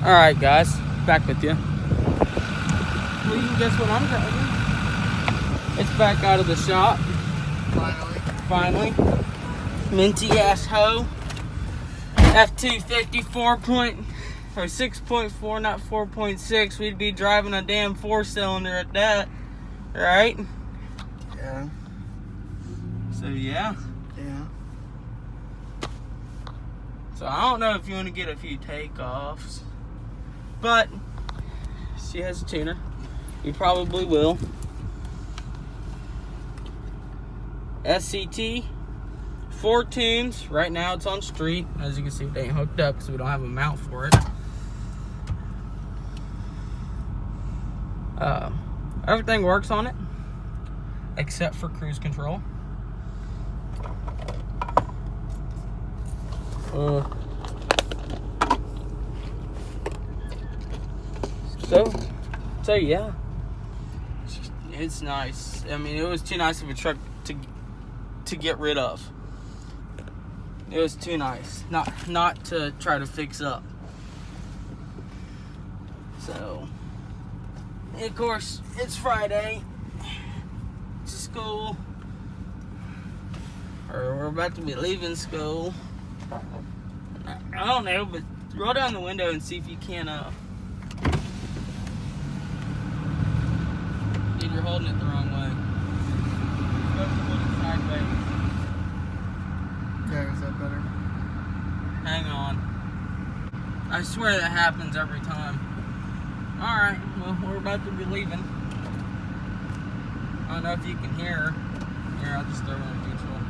Alright guys, back with you. Well, you can guess what I'm driving. It's back out of the shop. Finally. Minty ass hoe. F-250 6.4, not 4.6. We'd be driving a damn 4-cylinder at that. Right? Yeah. So yeah. Yeah. So I don't know if you want to get a few takeoffs. But she has a tuner. You probably will. SCT, 4 tunes. Right now it's on street. As you can see, it ain't hooked up because we don't have a mount for it. Everything works on it except for cruise control. So yeah, it's nice. I mean, it was too nice of a truck to get rid of. It was too nice, not to try to fix up. So, and of course, it's Friday. It's school, or we're about to be leaving school. I don't know, but roll down the window and see if you can. Dude, you're holding it the wrong way. You're supposed to hold it sideways. Yeah, is that better? Hang on. I swear that happens every time. Alright, well, we're about to be leaving. I don't know if you can hear. Here, I'll just throw it in neutral.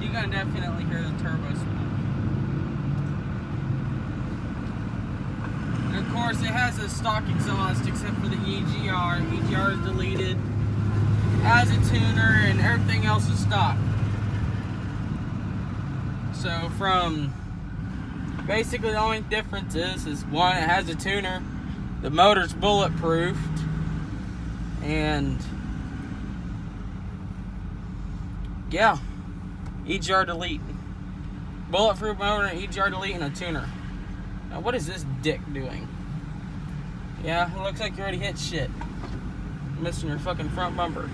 You can definitely hear the turbo speed. And of course, it has a stock exhaust except for the EGR. EGR is deleted. Has a tuner and everything else is stock. So from basically the only difference is one, it has a tuner, the motor's bulletproofed, and yeah, EGR delete, bulletproof motor, EGR delete, and a tuner. Now what is this dick doing? Yeah, it looks like you already hit shit. You're missing your fucking front bumper.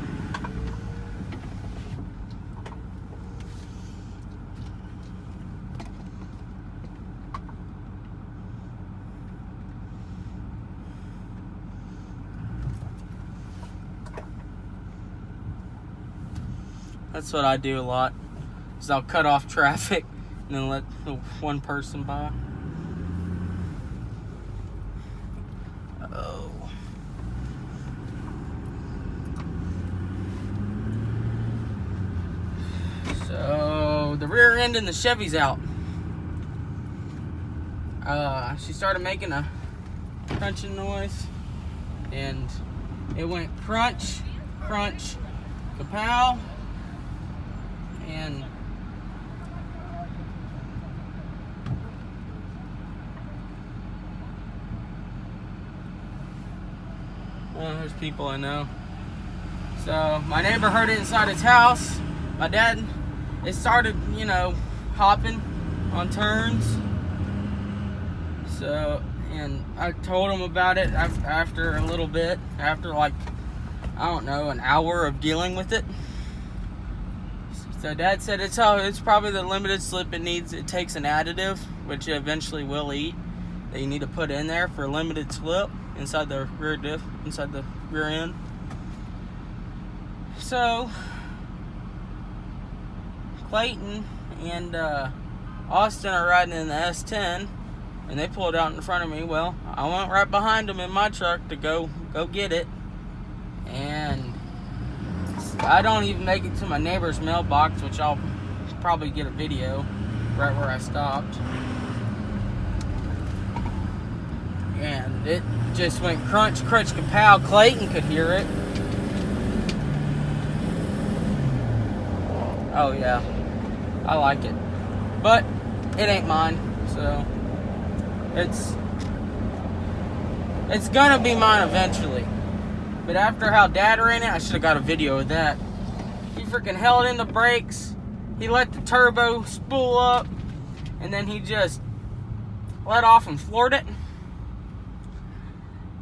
That's what I do a lot, is I'll cut off traffic and then let the one person by. Oh. So the rear end in the Chevy's out. She started making a crunching noise and it went crunch, crunch, kapow. And there's people I know. So my neighbor heard it inside his house. My dad, it started, hopping on turns. So, and I told him about it after a little bit, after like, I don't know, an hour of dealing with it. So Dad said it's probably the limited slip it takes an additive, which it eventually will eat, that you need to put in there for limited slip inside the rear diff, inside the rear end. So Clayton and Austin are riding in the S10 and they pulled out in front of me. Well, I went right behind them in my truck to go get it, and I don't even make it to my neighbor's mailbox, which I'll probably get a video right where I stopped. And it just went crunch, crunch, kapow. Clayton could hear it. Oh yeah, I like it, but it ain't mine, so it's gonna be mine eventually. But after how Dad ran it, I should have got a video of that. He freaking held in the brakes he let the turbo spool up, and then he just let off and floored it.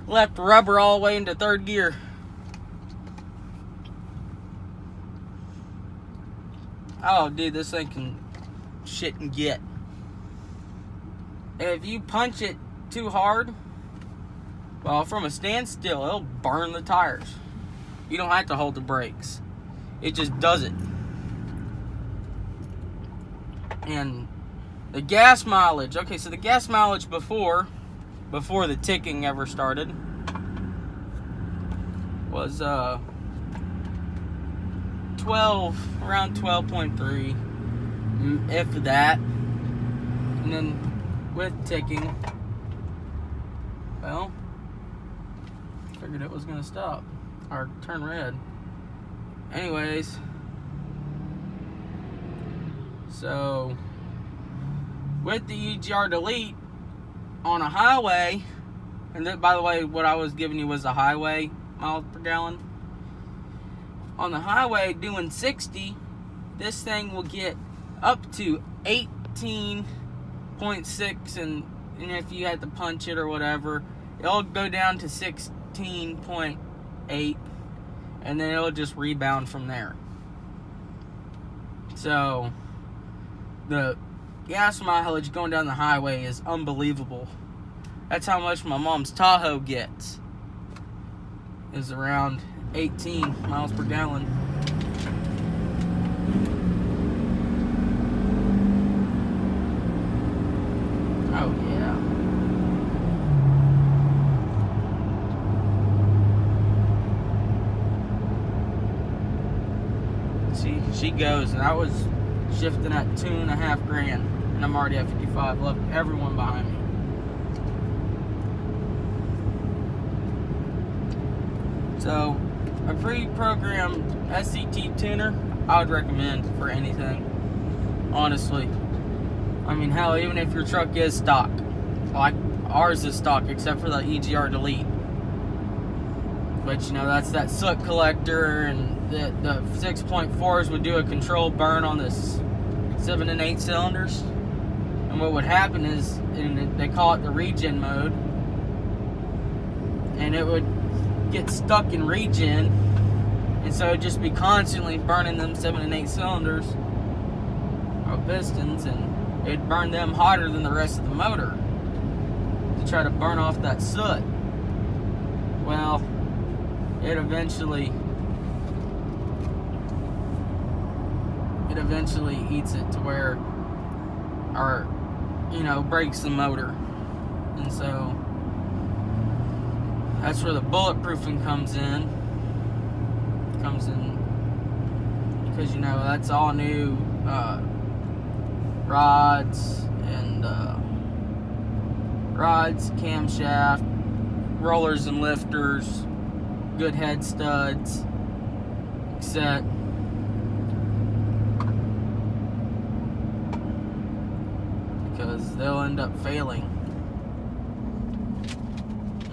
Left rubber all the way into third gear. Oh, dude, this thing can shit and get. If you punch it too hard, well, from a standstill, it'll burn the tires. You don't have to hold the brakes. It just does it. And the gas mileage. Okay, so the gas mileage before the ticking ever started was 12, around 12.3, if that. And then with ticking, well, figured it was gonna stop or turn red. Anyways, so with the EGR delete on a highway, and then, by the way, what I was giving you was a highway miles per gallon. On the highway doing 60, this thing will get up to 18.6, and if you had to punch it or whatever, it'll go down to 16.8, and then it'll just rebound from there. So the gas mileage going down the highway is unbelievable. That's how much my mom's Tahoe gets, is around 18 miles per gallon. Oh yeah. See, she goes, and I was shifting at $2,500, and I'm already at 55. Left everyone behind me. So, a pre-programmed SCT tuner, I would recommend for anything. Honestly. I mean, hell, even if your truck is stock. Like, ours is stock, except for the EGR delete. But, you know, that's that soot collector, and the 6.4s would do a controlled burn on this 7 and 8 cylinders. And what would happen is, they call it the regen mode, and it would get stuck in regen, and so it'd just be constantly burning them 7 and 8 cylinders or pistons, and it'd burn them hotter than the rest of the motor to try to burn off that soot. Well, it eventually eats it to where, or, you know, breaks the motor. And so that's where the bulletproofing comes in. Because, you know, that's all new rods, camshaft, rollers and lifters, good head studs, set. Because they'll end up failing.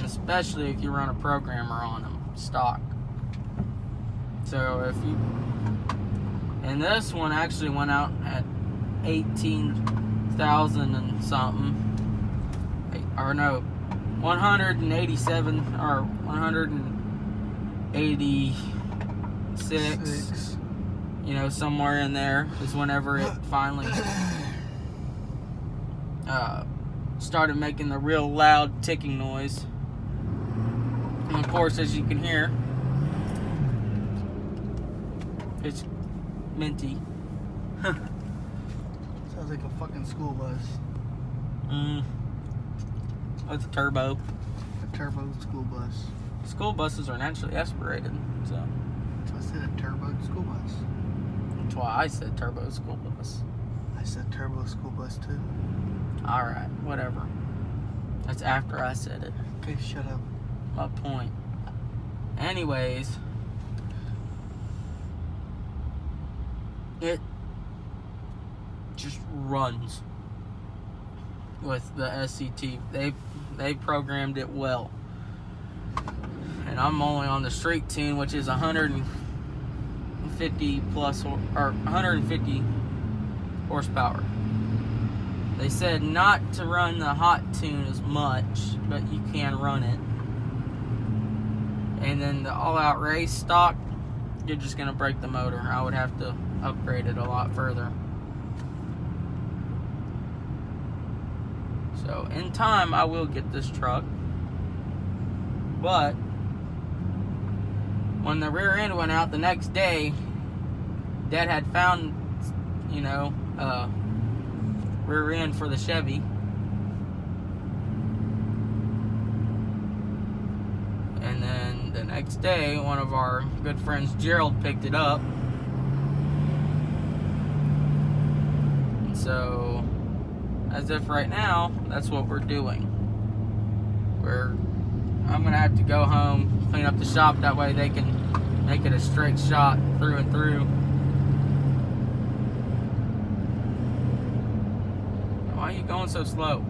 Especially if you run a programmer on them, stock. So if you, and this one actually went out at 18,000 and something, or no, 187 or 186, you know, somewhere in there is whenever it finally started making the real loud ticking noise. And of course, as you can hear, it's minty. Sounds like a fucking school bus. With a turbo. A turbo school bus. School buses are naturally aspirated, so. So I said a turbo school bus. That's why I said turbo school bus. I said turbo school bus too. Alright, whatever. That's after I said it. Okay, shut up. My point. Anyways, it just runs with the SCT. They programmed it well. And I'm only on the straight tune, which is 150 plus, or 150 horsepower. They said not to run the hot tune as much, but you can run it. And then the all-out race stock, you're just going to break the motor. I would have to upgrade it a lot further. So in time, I will get this truck. But when the rear end went out the next day, Dad had found, rear end for the Chevy. And then the next day, one of our good friends, Gerald, picked it up. And so, as if right now, that's what we're doing. I'm going to have to go home, clean up the shop, that way they can make it a straight shot through and through. Why are you going so slow?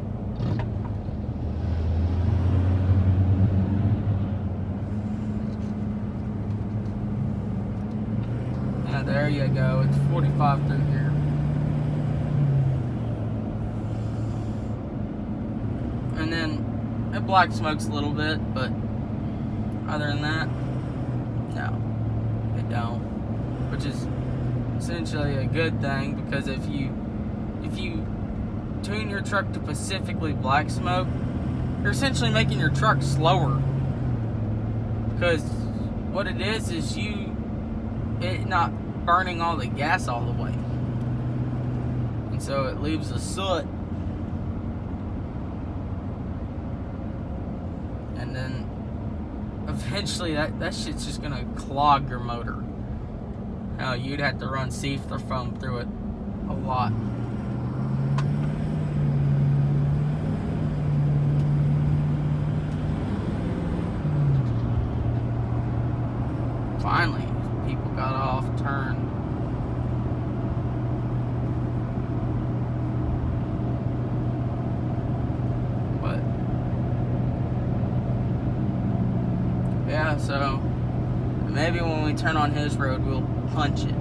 Yeah, there you go. It's 45 through here. And then it black smokes a little bit, but other than that, no, it don't. Which is essentially a good thing, because if you tune your truck to specifically black smoke, you're essentially making your truck slower. Because what it is it not burning all the gas all the way, and so it leaves the soot. And then eventually that shit's just gonna clog your motor. You'd have to run sealer foam through it a lot. Finally, people got off turn. Yeah, so maybe when we turn on his road, we'll punch it.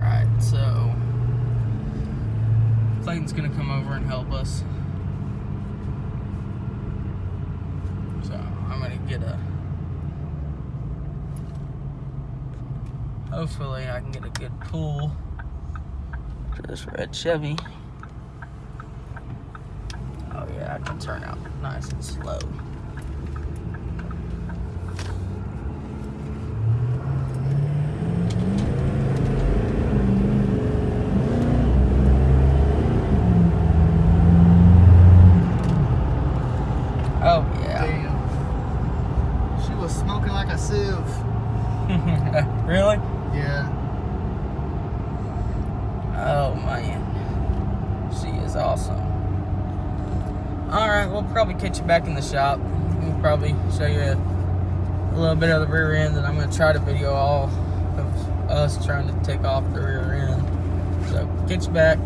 Alright, so Clayton's gonna come over and help us. So I'm gonna get hopefully I can get a good pull for this red Chevy. Oh yeah, I can turn out nice and slow. Oh yeah. Damn. She was smoking like a sieve. Really? Yeah. Oh man. She is awesome. Alright, we'll probably catch you back in the shop. We'll probably show you a little bit of the rear end, and I'm going to try to video all of us trying to take off the rear end. So, catch you back.